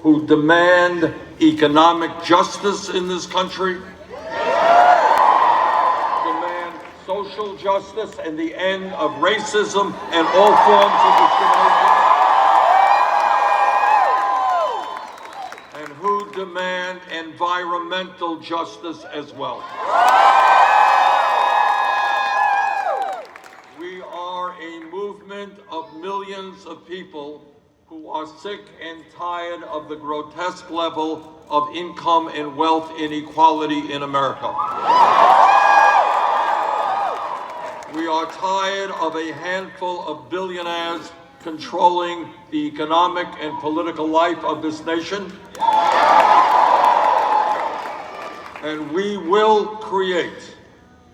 who demand economic justice in this country, demand social justice and the end of racism and all forms of discrimination, and who demand environmental justice as well. We are a movement of millions of people who are sick and tired of the grotesque level of income and wealth inequality in America. We are tired of a handful of billionaires controlling the economic and political life of this nation. And we will create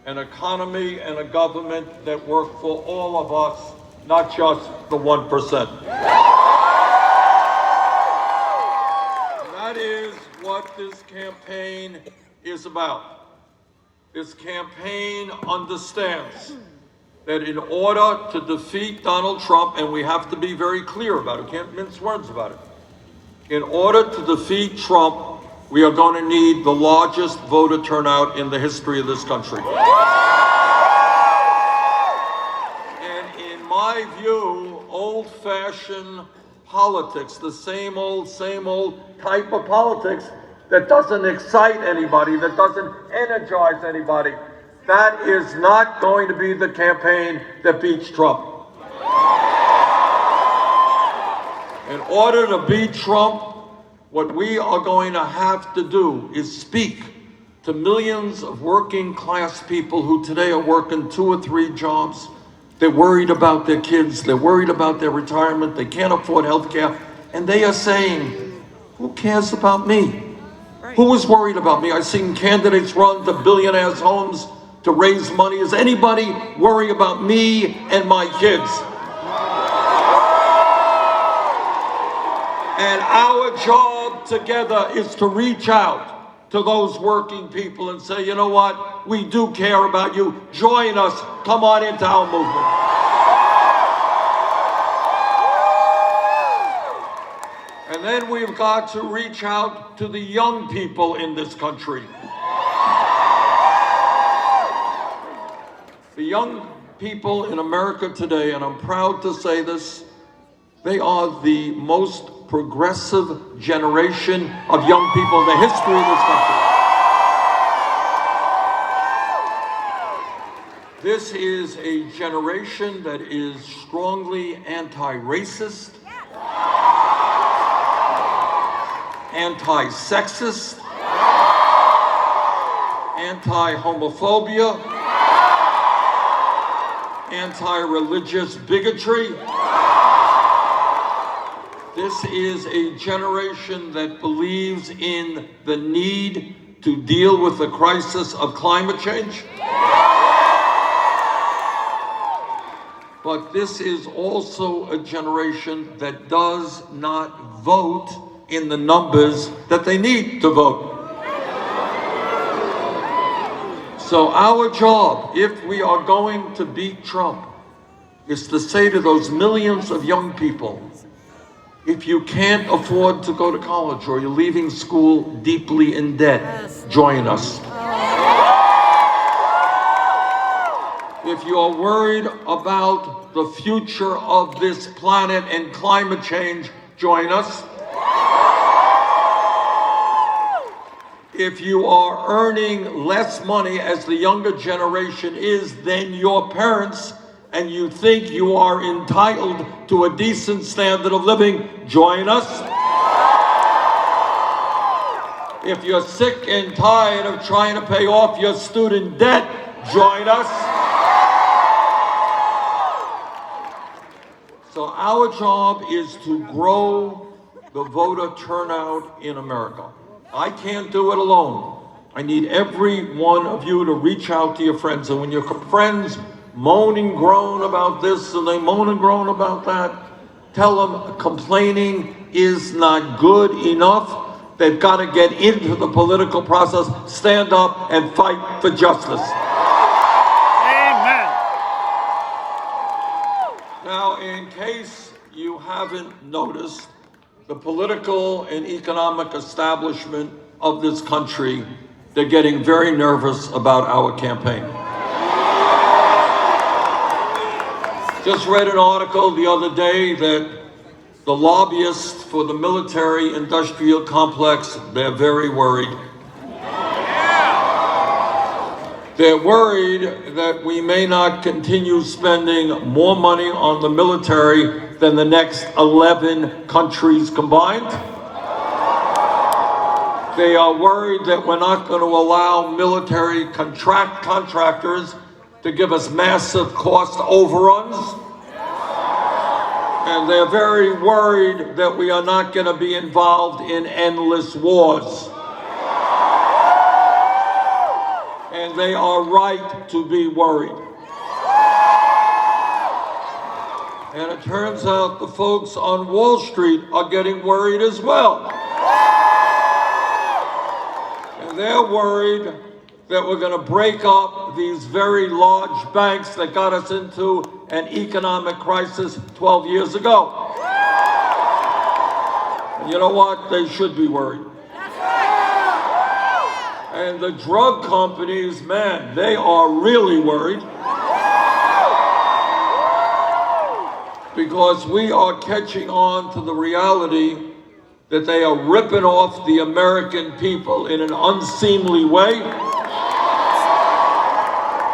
an economy and a government that work for all of us, not just the 1%. That is what this campaign is about. This campaign understands that in order to defeat Donald Trump, and we have to be very clear about it, can't mince words about it. In order to defeat Trump, we are going to need the largest voter turnout in the history of this country. And in my view, old-fashioned politics, the same old type of politics that doesn't excite anybody, that doesn't energize anybody, that is not going to be the campaign that beats Trump. In order to beat Trump, what we are going to have to do is speak to millions of working class people who today are working 2 or 3 jobs. They're worried about their kids, they're worried about their retirement, they can't afford health care, and they are saying, who cares about me? Who is worried about me? I've seen candidates run to billionaires' homes to raise money. Is anybody worried about me and my kids? And our job together is to reach out to those working people and say, you know what? We do care about you. Join us. Come on into our movement. And then we've got to reach out to the young people in this country. The young people in America today, and I'm proud to say this, they are the most progressive generation of young people in the history of this country. This is a generation that is strongly anti-racist, anti-sexist, anti-homophobia, anti-religious bigotry. This is a generation that believes in the need to deal with the crisis of climate change. But this is also a generation that does not vote in the numbers that they need to vote. So our job, if we are going to beat Trump, is to say to those millions of young people, if you can't afford to go to college or you're leaving school deeply in debt, join us. If you're worried about the future of this planet and climate change, join us. If you are earning less money, as the younger generation is, than your parents, and you think you are entitled to a decent standard of living, join us. If you're sick and tired of trying to pay off your student debt, join us. So our job is to grow the voter turnout in America. I can't do it alone. I need every one of you to reach out to your friends. And when your friends moan and groan about this and they moan and groan about that, tell them complaining is not good enough. They've got to get into the political process, stand up and fight for justice. Amen. Now, in case you haven't noticed, the political and economic establishment of this country, they're getting very nervous about our campaign. Just read an article the other day that the lobbyists for the military-industrial complex, they're very worried. They're worried that we may not continue spending more money on the military than the next 11 countries combined. They are worried that we're not going to allow military contractors to give us massive cost overruns. And they're very worried that we are not going to be involved in endless wars. And they are right to be worried. And it turns out the folks on Wall Street are getting worried as well. And they're worried that we're going to break up these very large banks that got us into an economic crisis 12 years ago. And you know what? They should be worried. And the drug companies, man, they are really worried. Because we are catching on to the reality that they are ripping off the American people in an unseemly way.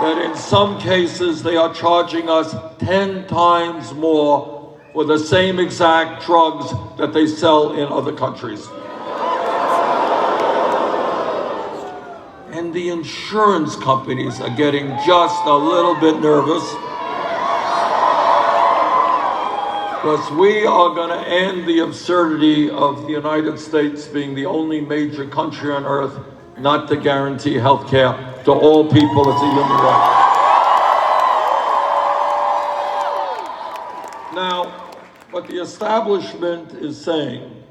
That in some cases they are charging us 10 times more for the same exact drugs that they sell in other countries. And the insurance companies are getting just a little bit nervous. Because we are going to end the absurdity of the United States being the only major country on earth not to guarantee health care to all people as a human right. Now, what the establishment is saying,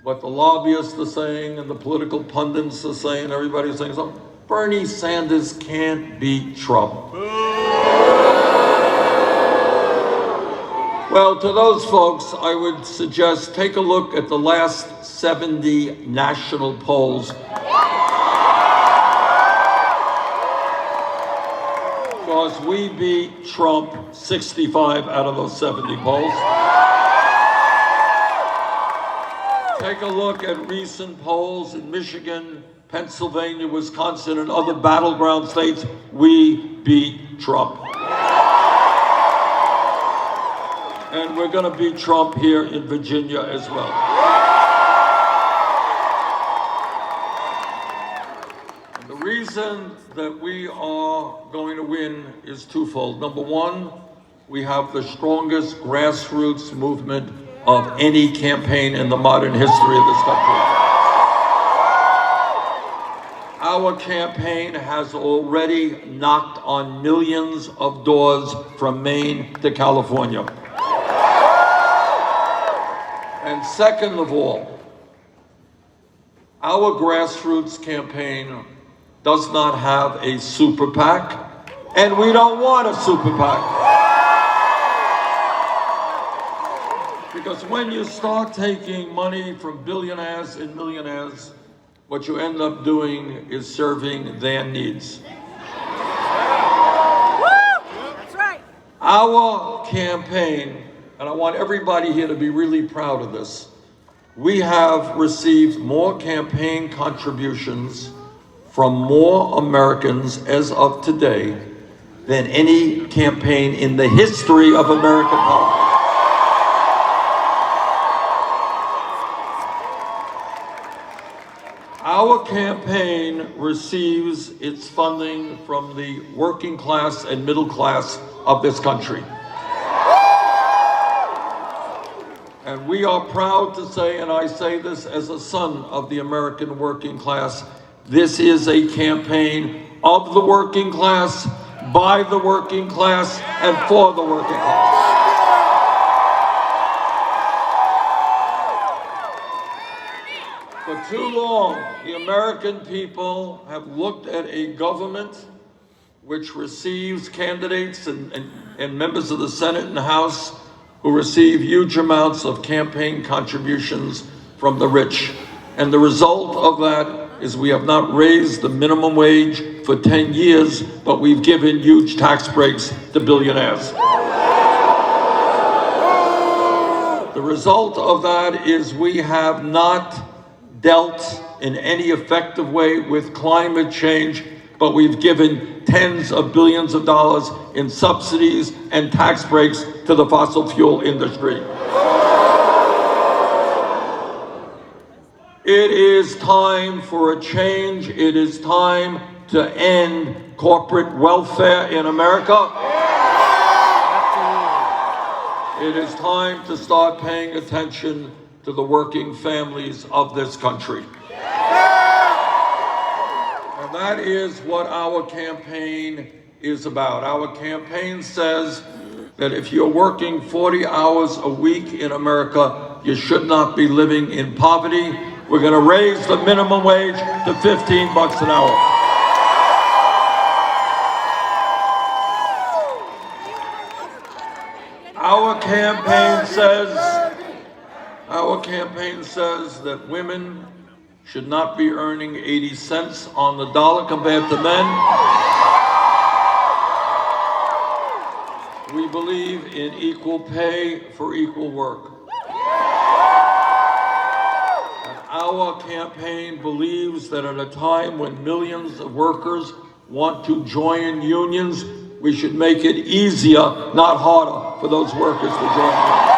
what the lobbyists are saying, and the political pundits are saying, everybody's saying something, Bernie Sanders can't beat Trump. Well, to those folks, I would suggest take a look at the last 70 national polls. Because we beat Trump 65 out of those 70 polls. Take a look at recent polls in Michigan, Pennsylvania, Wisconsin, and other battleground states. We beat Trump. And we're going to beat Trump here in Virginia as well. And the reason that we are going to win is twofold. Number one, we have the strongest grassroots movement of any campaign in the modern history of this country. Our campaign has already knocked on millions of doors from Maine to California. And second of all, our grassroots campaign does not have a super PAC, and we don't want a super PAC. Because when you start taking money from billionaires and millionaires, what you end up doing is serving their needs. That's right. Our campaign, and I want everybody here to be really proud of this, we have received more campaign contributions from more Americans as of today than any campaign in the history of American politics. Our campaign receives its funding from the working class and middle class of this country. And we are proud to say, and I say this as a son of the American working class, this is a campaign of the working class, by the working class, and for the working class. For too long, the American people have looked at a government which receives candidates and members of the Senate and the House who receive huge amounts of campaign contributions from the rich. And the result of that is we have not raised the minimum wage for 10 years, but we've given huge tax breaks to billionaires. The result of that is we have not dealt in any effective way with climate change, but we've given tens of billions of dollars in subsidies and tax breaks to the fossil fuel industry. It is time for a change. It is time to end corporate welfare in America. It is time to start paying attention to the working families of this country. And that is what our campaign is about. Our campaign says that if you're working 40 hours a week in America, you should not be living in poverty. We're going to raise the minimum wage to $15 an hour. Our campaign says that women should not be earning 80 cents on the dollar compared to men. We believe in equal pay for equal work. And our campaign believes that at a time when millions of workers want to join unions, we should make it easier, not harder, for those workers to join unions.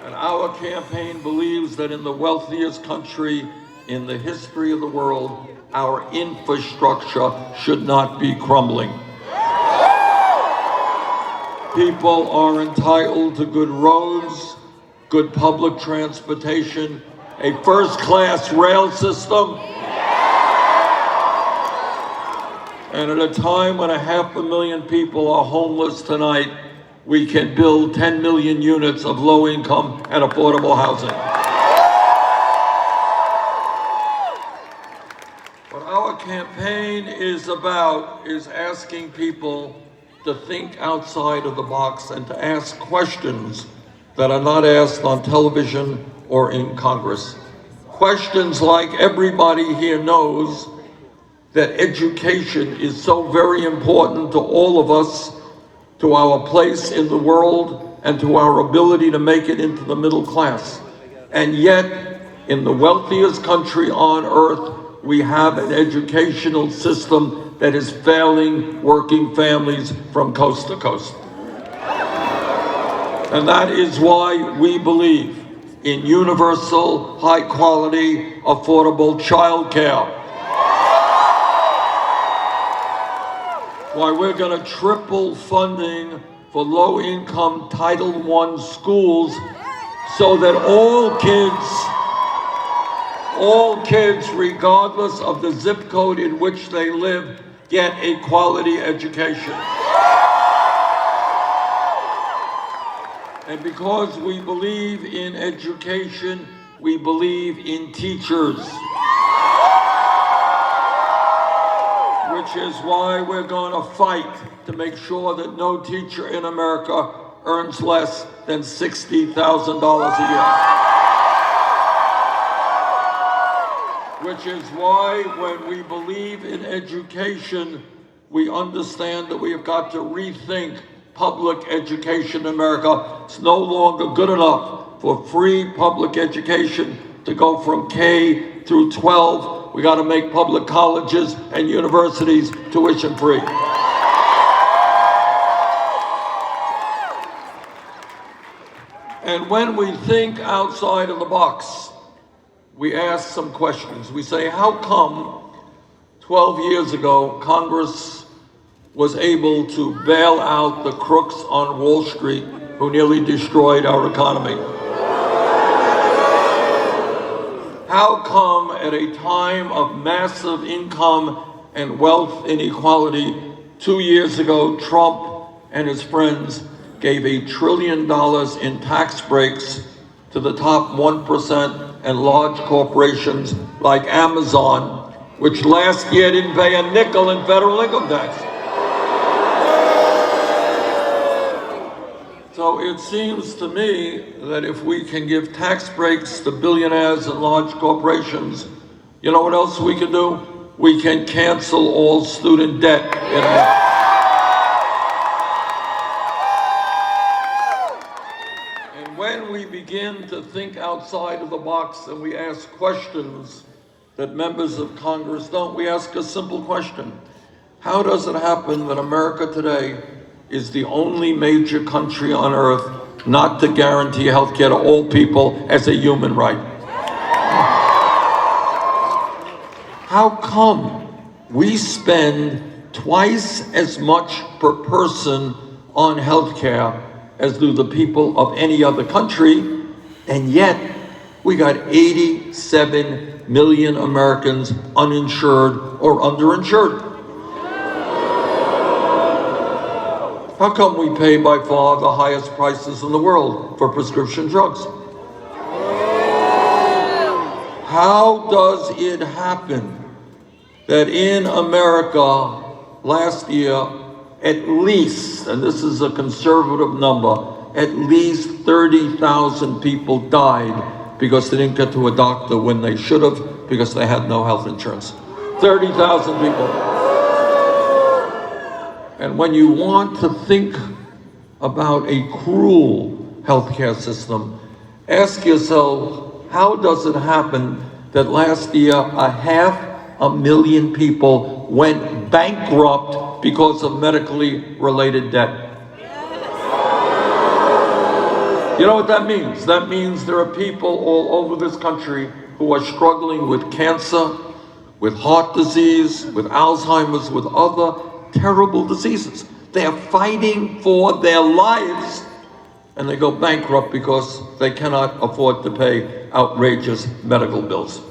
And our campaign believes that in the wealthiest country in the history of the world, our infrastructure should not be crumbling. People are entitled to good roads, good public transportation, a first-class rail system, and at a time when 500,000 people are homeless tonight, we can build 10 million units of low-income and affordable housing. What our campaign is about is asking people to think outside of the box and to ask questions that are not asked on television or in Congress. Questions like everybody here knows that education is so very important to all of us, to our place in the world, and to our ability to make it into the middle class. And yet, in the wealthiest country on earth, we have an educational system that is failing working families from coast to coast. And that is why we believe in universal, high-quality, affordable child care. Why we're going to triple funding for low-income Title I schools so that all kids, regardless of the zip code in which they live, get a quality education. And because we believe in education, we believe in teachers. Which is why we're going to fight to make sure that no teacher in America earns less than $60,000 a year. Which is why when we believe in education, we understand that we have got to rethink public education in America. It's no longer good enough for free public education to go from K through 12. We got to make public colleges and universities tuition free. And when we think outside of the box, we ask some questions. We say, how come 12 years ago, Congress was able to bail out the crooks on Wall Street who nearly destroyed our economy? How come at a time of massive income and wealth inequality, 2 years ago, Trump and his friends gave $1 trillion in tax breaks to the top 1% and large corporations like Amazon, which last year didn't pay a nickel in federal income tax? So it seems to me that if we can give tax breaks to billionaires and large corporations, you know what else we can do? We can cancel all student debt in America. And when we begin to think outside of the box and we ask questions that members of Congress don't, we ask a simple question. How does it happen that America today is the only major country on earth not to guarantee health care to all people as a human right? How come we spend twice as much per person on health care as do the people of any other country, and yet we got 87 million Americans uninsured or underinsured? How come we pay by far the highest prices in the world for prescription drugs? How does it happen that in America last year, at least, and this is a conservative number, at least 30,000 people died because they didn't get to a doctor when they should have because they had no health insurance? 30,000 people. And when you want to think about a cruel healthcare system, ask yourself, how does it happen that last year 500,000 people went bankrupt because of medically related debt? You know what that means? That means there are people all over this country who are struggling with cancer, with heart disease, with Alzheimer's, with other terrible diseases. They are fighting for their lives, and they go bankrupt because they cannot afford to pay outrageous medical bills.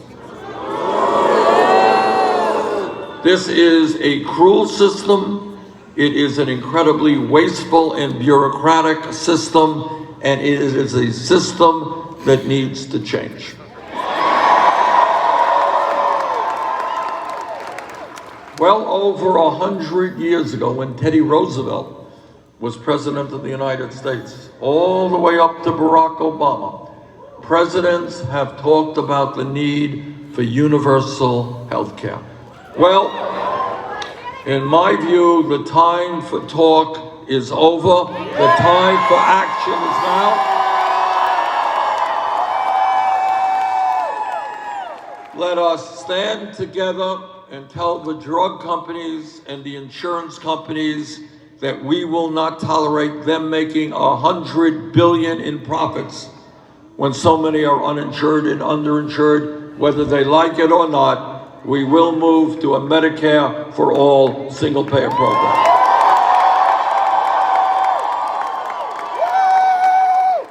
This is a cruel system. It is an incredibly wasteful and bureaucratic system, and it is a system that needs to change. Well over 100 years ago, when Teddy Roosevelt was president of the United States, all the way up to Barack Obama, presidents have talked about the need for universal health care. Well, in my view, the time for talk is over. The time for action is now. Let us stand together and tell the drug companies and the insurance companies that we will not tolerate them making $100 billion in profits when so many are uninsured and underinsured. Whether they like it or not, we will move to a Medicare for all single-payer program.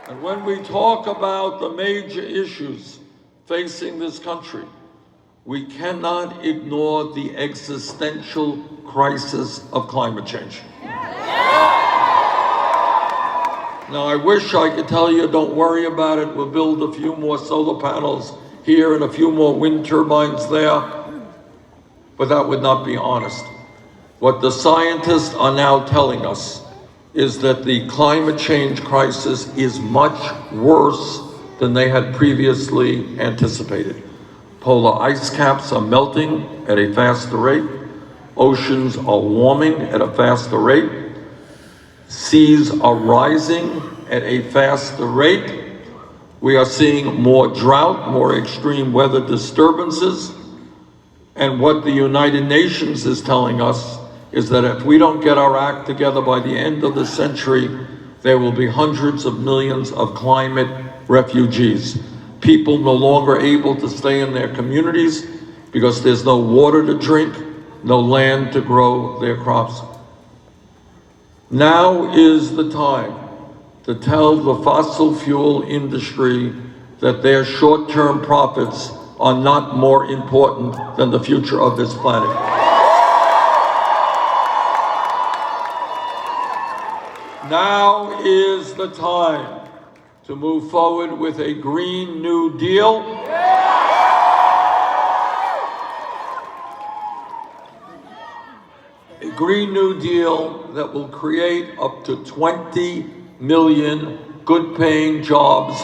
And when we talk about the major issues facing this country, we cannot ignore the existential crisis of climate change. Now, I wish I could tell you, don't worry about it, we'll build a few more solar panels here and a few more wind turbines there, but that would not be honest. What the scientists are now telling us is that the climate change crisis is much worse than they had previously anticipated. Polar ice caps are melting at a faster rate. Oceans are warming at a faster rate. Seas are rising at a faster rate. We are seeing more drought, more extreme weather disturbances. And what the United Nations is telling us is that if we don't get our act together by the end of the century, there will be hundreds of millions of climate refugees. People no longer able to stay in their communities because there's no water to drink, no land to grow their crops. Now is the time to tell the fossil fuel industry that their short-term profits are not more important than the future of this planet. Now is the time to move forward with a Green New Deal. A Green New Deal that will create up to 20 million good-paying jobs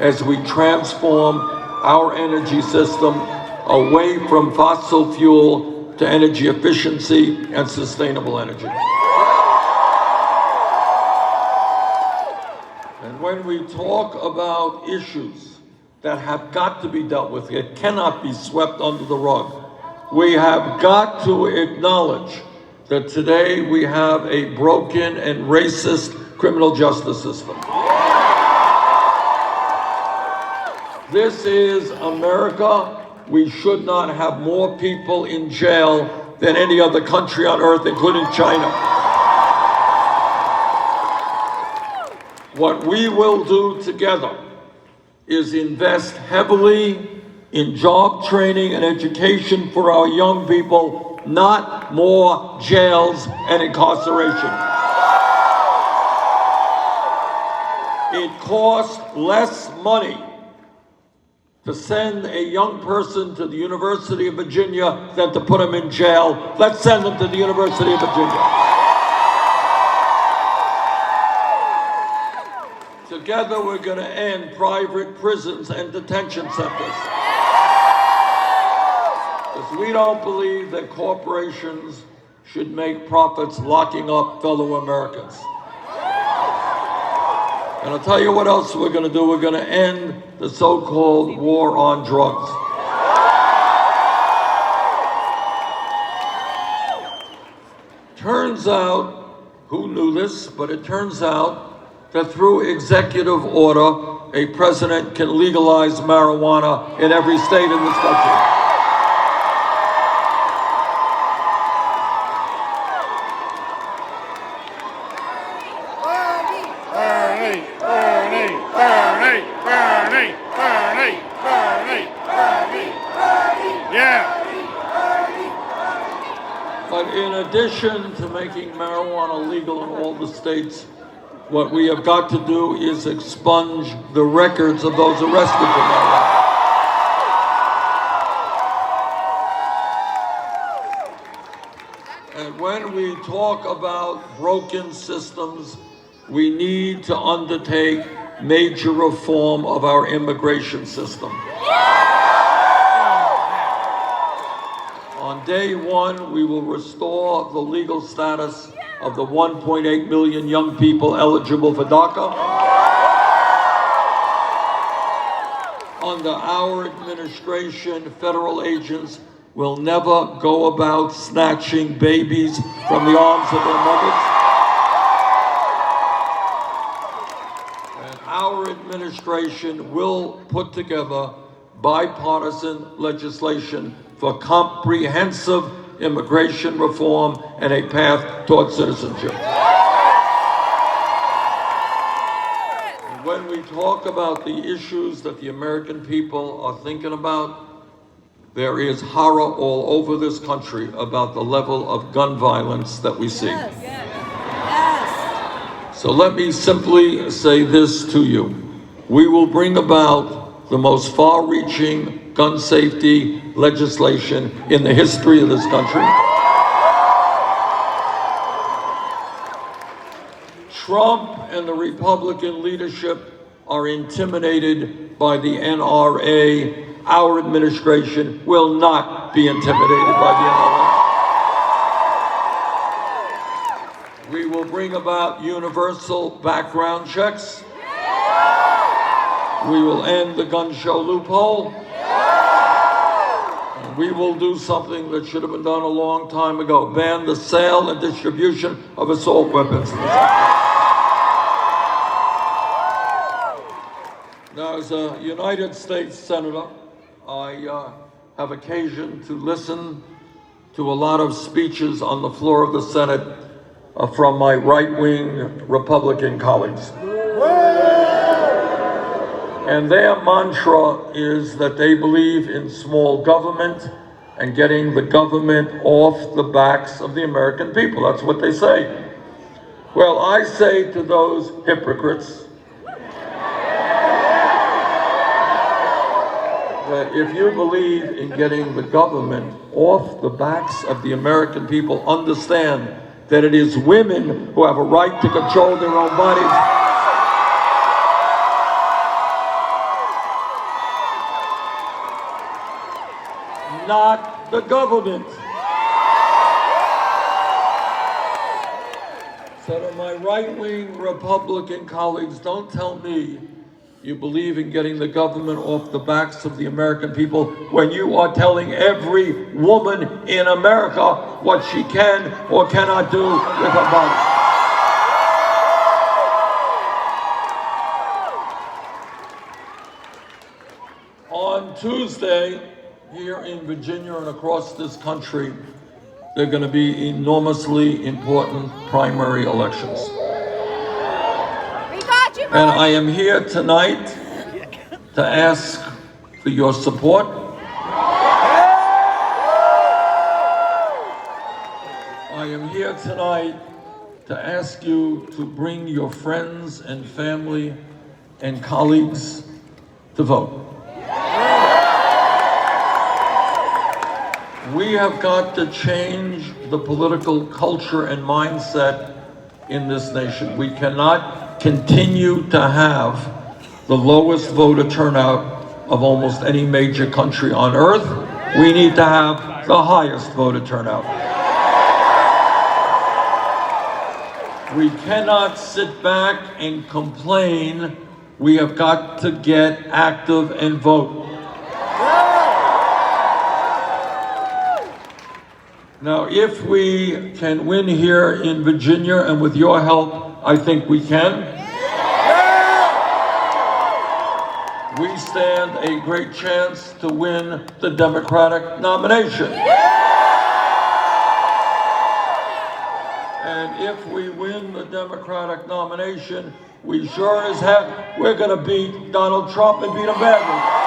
as we transform our energy system away from fossil fuel to energy efficiency and sustainable energy. And when we talk about issues that have got to be dealt with, it cannot be swept under the rug. We have got to acknowledge that today we have a broken and racist criminal justice system. This is America. We should not have more people in jail than any other country on earth, including China. What we will do together is invest heavily in job training and education for our young people, not more jails and incarceration. It costs less money to send a young person to the University of Virginia than to put them in jail. Let's send them to the University of Virginia. Together we're going to end private prisons and detention centers. Because we don't believe that corporations should make profits locking up fellow Americans. And I'll tell you what else we're going to do. We're going to end the so-called war on drugs. Turns out, who knew this, but it turns out that through executive order, a president can legalize marijuana in every state in this country. But in addition to making marijuana legal in all the states, what we have got to do is expunge the records of those arrested for marijuana. And when we talk about broken systems, we need to undertake major reform of our immigration system. On day one, we will restore the legal status of the 1.8 million young people eligible for DACA. Under our administration, federal agents will never go about snatching babies from the arms of their mothers. And our administration will put together bipartisan legislation for comprehensive immigration reform and a path toward citizenship. And when we talk about the issues that the American people are thinking about, there is horror all over this country about the level of gun violence that we see. Yes. Yes. So let me simply say this to you. We will bring about the most far-reaching gun safety legislation in the history of this country. Trump and the Republican leadership are intimidated by the NRA. Our administration will not be intimidated by the NRA. We will bring about universal background checks. We will end the gun show loophole. And we will do something that should have been done a long time ago. Ban the sale and distribution of assault weapons. Now, as a United States Senator, I have occasion to listen to a lot of speeches on the floor of the Senate from my right-wing Republican colleagues. And their mantra is that they believe in small government and getting the government off the backs of the American people. That's what they say. Well, I say to those hypocrites that if you believe in getting the government off the backs of the American people, understand that it is women who have a right to control their own bodies. not the government. So to my right-wing Republican colleagues, don't tell me you believe in getting the government off the backs of the American people when you are telling every woman in America what she can or cannot do with her body. On Tuesday, here in Virginia and across this country, there are going to be enormously important primary elections. And I am here tonight to ask for your support. I am here tonight to ask you to bring your friends and family and colleagues to vote. We have got to change the political culture and mindset in this nation. We cannot continue to have the lowest voter turnout of almost any major country on earth. We need to have the highest voter turnout. We cannot sit back and complain. We have got to get active and vote. Now, if we can win here in Virginia, and with your help, I think we can, we stand a great chance to win the Democratic nomination. And if we win the Democratic nomination, we sure as heck, we're gonna beat Donald Trump and beat him badly.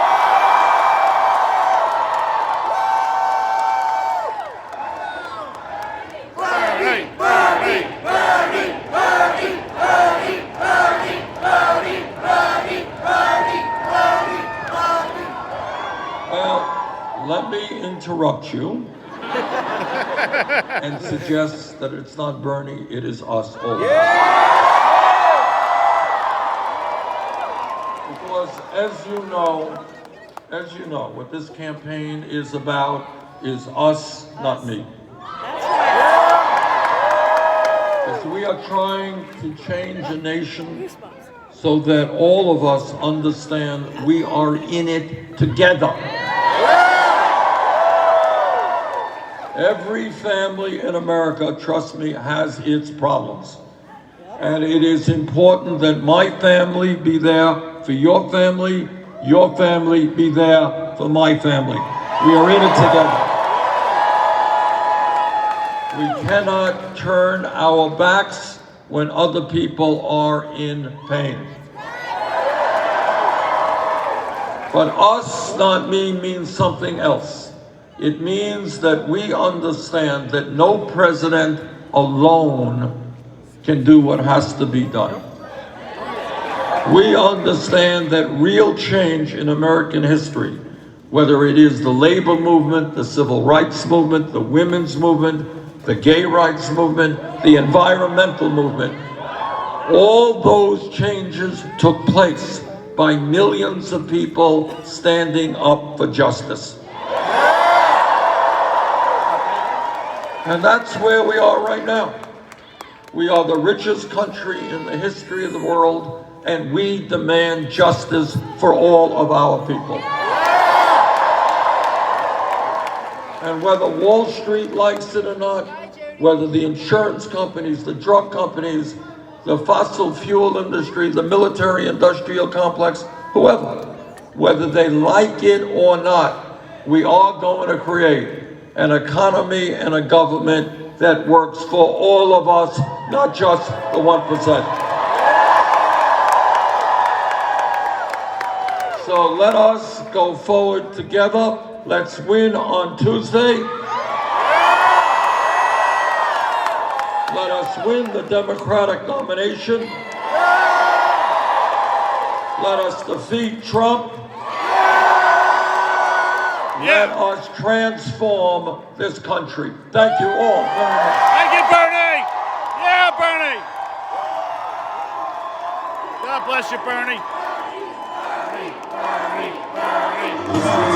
Let me interrupt you and suggest that it's not Bernie, it is us all. Because as you know, what this campaign is about is us, not me. Because we are trying to change a nation so that all of us understand we are in it together. Every family in America, trust me, has its problems. And it is important that my family be there for your family be there for my family. We are in it together. We cannot turn our backs when other people are in pain. But us, not me, means something else. It means that we understand that no president alone can do what has to be done. We understand that real change in American history, whether it is the labor movement, the civil rights movement, the women's movement, the gay rights movement, the environmental movement, all those changes took place by millions of people standing up for justice. And that's where we are right now. We are the richest country in the history of the world, and we demand justice for all of our people. And whether Wall Street likes it or not, whether the insurance companies, the drug companies, the fossil fuel industry, the military industrial complex, whoever, whether they like it or not, we are going to create an economy and a government that works for all of us, not just the 1%. So let us go forward together. Let's win on Tuesday. Let us win the Democratic nomination. Let us defeat Trump. Let us transform this country. Thank you all very much. Thank you, Bernie. Yeah, Bernie. God bless you, Bernie. Bernie, Bernie, Bernie.